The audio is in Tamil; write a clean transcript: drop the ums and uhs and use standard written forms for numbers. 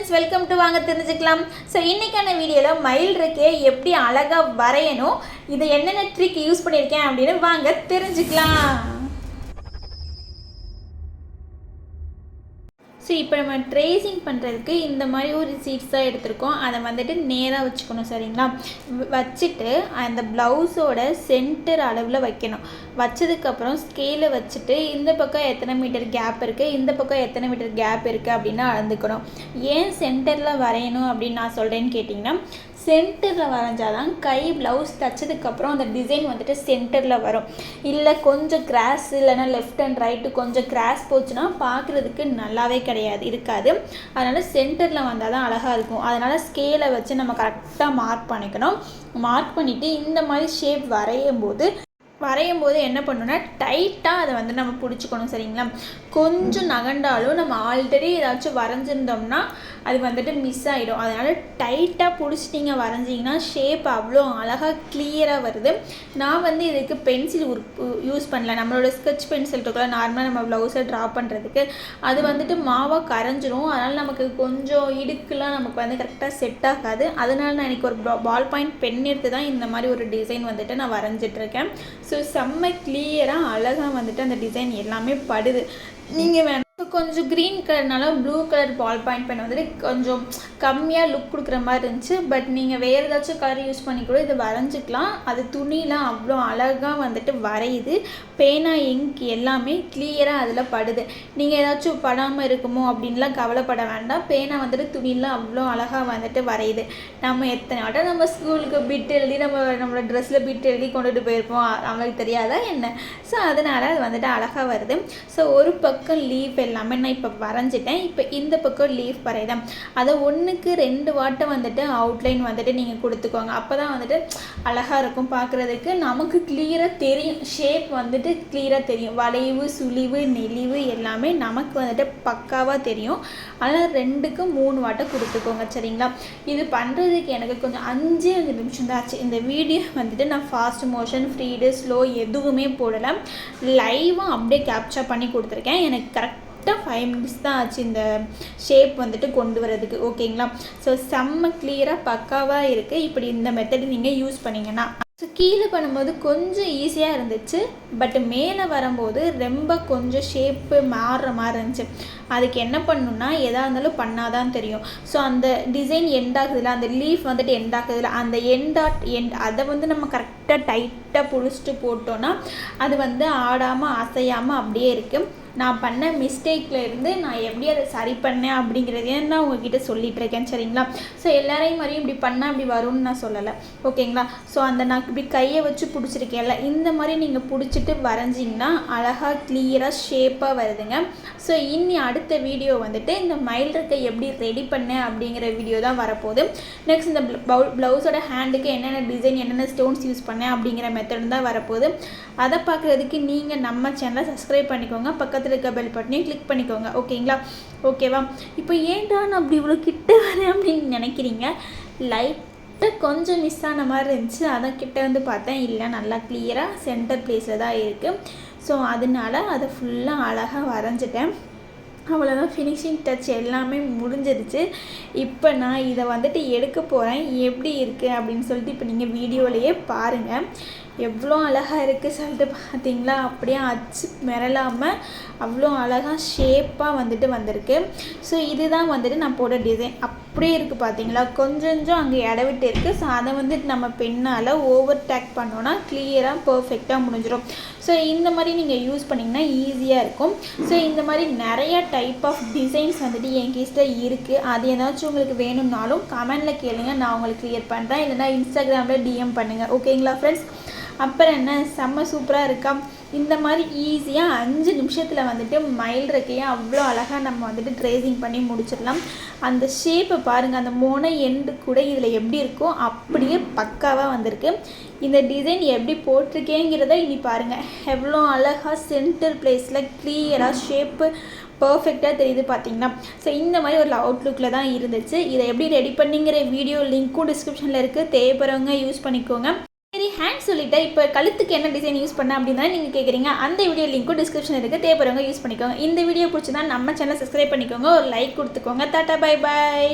friends, welcome to வாங்க தெரிஞ்சுக்கலாம். ஸோ இன்னைக்கான வீடியோவில் மயில் ரெக்கையை எப்படி அழகாக வரையணும், இதை என்னென்ன ட்ரிக் யூஸ் பண்ணியிருக்கேன் அப்படின்னு வாங்க தெரிஞ்சுக்கலாம். ஸோ இப்போ நம்ம ட்ரேசிங் பண்ணுறதுக்கு இந்த மாதிரி ஒரு சீட்ஸ் தான் எடுத்திருக்கோம். அதை வந்துட்டு நேராக வச்சுக்கணும், சரிங்களா? வச்சுட்டு அந்த ப்ளவுஸோட சென்டர் அளவில் வைக்கணும். வச்சதுக்கப்புறம் ஸ்கேலை வச்சுட்டு இந்த பக்கம் எத்தனை மீட்டர் கேப் இருக்குது, இந்த பக்கம் எத்தனை மீட்டர் கேப் இருக்குது அப்படின்னு அளந்துக்கணும். ஏன் சென்டரில் வரையணும் அப்படின்னு நான் சொல்கிறேன்னு கேட்டிங்கன்னா, சென்டரில் வரைஞ்சாதான் கை ப்ளவுஸ் தைச்சதுக்கப்புறம் அந்த டிசைன் வந்துட்டு சென்டரில் வரும். இல்லை கொஞ்சம் கிராஸ் இல்லைன்னா லெஃப்ட் அண்ட் ரைட்டு கொஞ்சம் கிராஸ் போச்சுன்னா பார்க்குறதுக்கு நல்லாவே இருக்காது. அதனால் சென்டரில் வந்தால் தான் அழகாக இருக்கும். அதனால் ஸ்கேலை வச்சு நம்ம கரெக்டாக மார்க் பண்ணிக்கணும். மார்க் பண்ணிவிட்டு இந்த மாதிரி ஷேப் வரையும் போது என்ன பண்ணணும்னா டைட்டாக அதை வந்து நம்ம பிடிச்சிக்கணும், சரிங்களா? கொஞ்சம் நகண்டாலும் நம்ம ஆல்ரெடி ஏதாச்சும் வரைஞ்சிருந்தோம்னா அது வந்துட்டு மிஸ் ஆகிடும். அதனால் டைட்டாக பிடிச்சிட்டிங்க வரைஞ்சிங்கன்னா ஷேப் அவ்வளோ அழகாக கிளியராக வருது. நான் வந்து இதுக்கு பென்சில் யூஸ் பண்ணல. நம்மளோட ஸ்கெட்ச் பென்சில் இருக்குல்ல, நார்மலாக நம்ம ப்ளவுஸை ட்ரா பண்ணுறதுக்கு அது வந்துட்டு மாவாக கரைஞ்சிரும். அதனால் நமக்கு கொஞ்சம் இடுக்கெலாம் நமக்கு வந்து கரெக்டாக செட் ஆகாது. அதனால் நான் எனக்கு ஒரு பால் பாயிண்ட் பென் எடுத்து தான் இந்த மாதிரி ஒரு டிசைன் வந்துட்டு நான் வரைஞ்சிட்ருக்கேன். ஸோ செம்ம கிளியராக அழகாக வந்துட்டு அந்த டிசைன் எல்லாமே படுது. நீங்கள் வேணும் கொஞ்சம் க்ரீன் கலர்னால blue colour ball point pen வந்துட்டு கொஞ்சம் கம்மியாக லுக் கொடுக்குற மாதிரி இருந்துச்சு. பட் நீங்கள் வேறு ஏதாச்சும் கலர் யூஸ் பண்ணி கூட இதை வரைஞ்சிக்கலாம். அது துணிலாம் அவ்வளோ அழகாக வந்துட்டு வரையுது. பேனா இங்க் எல்லாமே கிளியராக அதில் படுது. நீங்கள் ஏதாச்சும் படாமல் இருக்குமோ அப்படின்லாம் கவலைப்பட வேண்டாம். பேனா வந்துட்டு துணிலாம் அவ்வளோ அழகாக வந்துட்டு வரையுது. நம்ம எத்தனை வாட்டம் நம்ம ஸ்கூலுக்கு பிட் எழுதி நம்மளோட ட்ரெஸ்ஸில் பிட் எழுதி கொண்டுட்டு போயிருப்போம், அவங்களுக்கு தெரியாதா என்ன? ஸோ அதனால் அது வந்துட்டு அழகாக வருது. ஸோ ஒரு பக்கம் லீஃப் எல்லாமே நான் இப்போ வரைஞ்சிட்டேன். இப்போ இந்த பக்கம் லீஃப் வரைதேன். அதை 1க்கு 2 வாட்டை வந்துட்டு அவுட்லைன் வந்துட்டு நீங்கள் கொடுத்துக்கோங்க. அப்போ தான் வந்துட்டு அழகாக இருக்கும் பார்க்குறதுக்கு. நமக்கு கிளியராக தெரியும், ஷேப் வந்துட்டு கிளியராக தெரியும். வளைவு சுழிவு நெளிவு எல்லாமே நமக்கு வந்துட்டு பக்காவாக தெரியும். அதனால் 2க்கு 3 வாட்டை கொடுத்துக்கோங்க, சரிங்களா? இது பண்ணுறதுக்கு எனக்கு கொஞ்சம் 5 நிமிஷம் தான் ஆச்சு. இந்த வீடியோ வந்துட்டு நான் ஃபாஸ்ட் மோஷன் ஃப்ரீடு ஸ்லோ எதுவுமே போடலை, லைவாக அப்படியே கேப்சர் பண்ணி கொடுத்துருக்கேன். எனக்கு கரெக்டாக 5 மினிட்ஸ் தான் ஆச்சு இந்த ஷேப் வந்துட்டு கொண்டு வரதுக்கு, ஓகேங்களா? ஸோ செம்ம கிளியராக பக்காவாக இருக்குது. இப்படி இந்த மெத்தட் நீங்கள் யூஸ் பண்ணிங்கன்னா ஸோ கீழே பண்ணும்போது கொஞ்சம் ஈஸியாக இருந்துச்சு. பட் மேலே வரும்போது ரொம்ப கொஞ்சம் ஷேப்பு மாறுற மாதிரி இருந்துச்சு. அதுக்கு என்ன பண்ணணுன்னா எதாக இருந்தாலும் பண்ணாதான் தெரியும். ஸோ அந்த டிசைன் எண்ட் ஆகுதுல, அந்த லீஃப் வந்துட்டு எண்ட் ஆகுதுல, அந்த எண்ட் அதை வந்து நம்ம கரெக்டாக டைட்டாக பிடிச்சிட்டு போட்டோன்னா அது வந்து ஆடாமல் அசையாமல் அப்படியே இருக்குது. நான் பண்ண மிஸ்டேக்கில் இருந்து நான் எப்படி அதை சரி பண்ணேன் அப்படிங்கிறதையும் நான் உங்ககிட்ட சொல்லிகிட்ருக்கேன், சரிங்களா? ஸோ எல்லாரையும் மாதிரியும் இப்படி பண்ணால் இப்படி வரும்னு நான் சொல்லலை, ஓகேங்களா? ஸோ அந்த நான் இப்படி கையை வச்சு பிடிச்சிருக்கேன்ல, இந்த மாதிரி நீங்கள் பிடிச்சிட்டு வரைஞ்சிங்கன்னா அழகாக கிளியராக ஷேப்பாக வருதுங்க. ஸோ இனி அடுத்த வீடியோ வந்துட்டு இந்த மயில் ரெக்கை எப்படி ரெடி பண்ணேன் அப்படிங்கிற வீடியோ தான் வரப்போகுது. நெக்ஸ்ட் இந்த ப்ளவுஸோட ஹேண்டுக்கு என்னென்ன டிசைன் என்னென்ன ஸ்டோன்ஸ் யூஸ் பண்ணேன் அப்படிங்கிற மெத்தட் தான் வரப்போகுது. அதை பார்க்குறதுக்கு நீங்கள் நம்ம சேனலை சப்ஸ்கிரைப் பண்ணிக்கோங்க, பக்கத்தில் இருக்க பெல் பட்டனையும் கிளிக் பண்ணிக்கோங்க, ஓகேவா? இப்போ ஏன்டா நான் அப்படி இவ்வளோ கிட்ட வரேன் அப்படின்னு நினைக்கிறீங்க. லைட்டாக கொஞ்சம் மிஸ் ஆன மாதிரி இருந்துச்சு. அதை கிட்ட வந்து பார்த்தேன், இல்லை நல்லா கிளியராக சென்டர் பிளேஸில் தான் இருக்குது. ஸோ அதனால அதை ஃபுல்லாக அழகாக வரைஞ்சிட்டேன். அவ்வளோதான், ஃபினிஷிங் டச் எல்லாமே முடிஞ்சிருச்சு. இப்போ நான் இதை வந்துட்டு எடுக்க போகிறேன். எப்படி இருக்குது அப்படின்னு சொல்லிட்டு இப்போ நீங்கள் வீடியோலையே பாருங்கள். எவ்வளோ அழகாக இருக்குது சொல்லிட்டு பார்த்தீங்களா? அப்படியே அச்சு மிரளாமல் அவ்வளோ அழகாக ஷேப்பாக வந்துட்டு வந்திருக்கு. ஸோ இதுதான் வந்துட்டு நான் போட்ட டிசைன் அப்படியே இருக்குது பார்த்தீங்களா? கொஞ்சம் அங்கே இடவிட்டு இருக்குது. ஸோ அதை வந்துட்டு நம்ம பெண்ணால் ஓவர் டேக் பண்ணோன்னா கிளியராக பர்ஃபெக்டாக முடிஞ்சிடும். ஸோ இந்த மாதிரி நீங்கள் யூஸ் பண்ணிங்கன்னா ஈஸியாக இருக்கும். ஸோ இந்த மாதிரி நிறையா டைப் ஆஃப் டிசைன்ஸ் வந்துட்டு என் கிட்ட இருக்குது. அது ஏதாச்சும் உங்களுக்கு வேணும்னாலும் கமெண்டில் கேளுங்க, நான் உங்களுக்கு கிளியர் பண்ணுறேன். இல்லைனா இன்ஸ்டாகிராமில் டிஎம் பண்ணுங்கள், ஓகேங்களா ஃப்ரெண்ட்ஸ்? அப்புறம் என்ன, செம்ம சூப்பராக இருக்கா? இந்த மாதிரி ஈஸியாக 5 நிமிஷத்தில் வந்துட்டு மயில் ரெக்கையை அவ்வளோ அழகாக நம்ம வந்துட்டு ட்ரேசிங் பண்ணி முடிச்சிடலாம். அந்த ஷேப்பை பாருங்கள், அந்த மோனை எண்டு கூட இதில் எப்படி இருக்கோ அப்படியே பக்காவாக வந்திருக்கு. இந்த டிசைன் எப்படி போட்டிருக்கேங்கிறத இனி பாருங்கள். எவ்வளோ அழகாக சென்டர் பிளேஸில் கிளியராக ஷேப்பு பர்ஃபெக்டாக தெரியுது பார்த்தீங்கன்னா. ஸோ இந்த மாதிரி ஒரு அவுட்லுக்கில் தான் இருந்துச்சு. இதை எப்படி ரெடி பண்ணிங்கிற வீடியோ லிங்க்கும் டிஸ்கிரிப்ஷனில் இருக்குது, தேவைப்படுறவங்க யூஸ் பண்ணிக்கோங்க. சரி, ஹேண்ட் சொல்லிவிட்டேன். இப்போ கழுத்துக்கு என்ன டிசைன் யூஸ் பண்ண அப்படின்னு தான் நீங்கள் கேட்குறீங்க. அந்த வீடியோ லிங்க்கும் டிஸ்கிரிப்ஷன் இருக்குது, தேவைப்படுறவங்க யூஸ் பண்ணிக்கோங்க. இந்த வீடியோ பிடிச்சதா நம்ம சேனலை சப்ஸ்கிரைப் பண்ணிக்கோங்க, ஒரு லைக் கொடுத்துக்கோங்க. Tata, bye bye.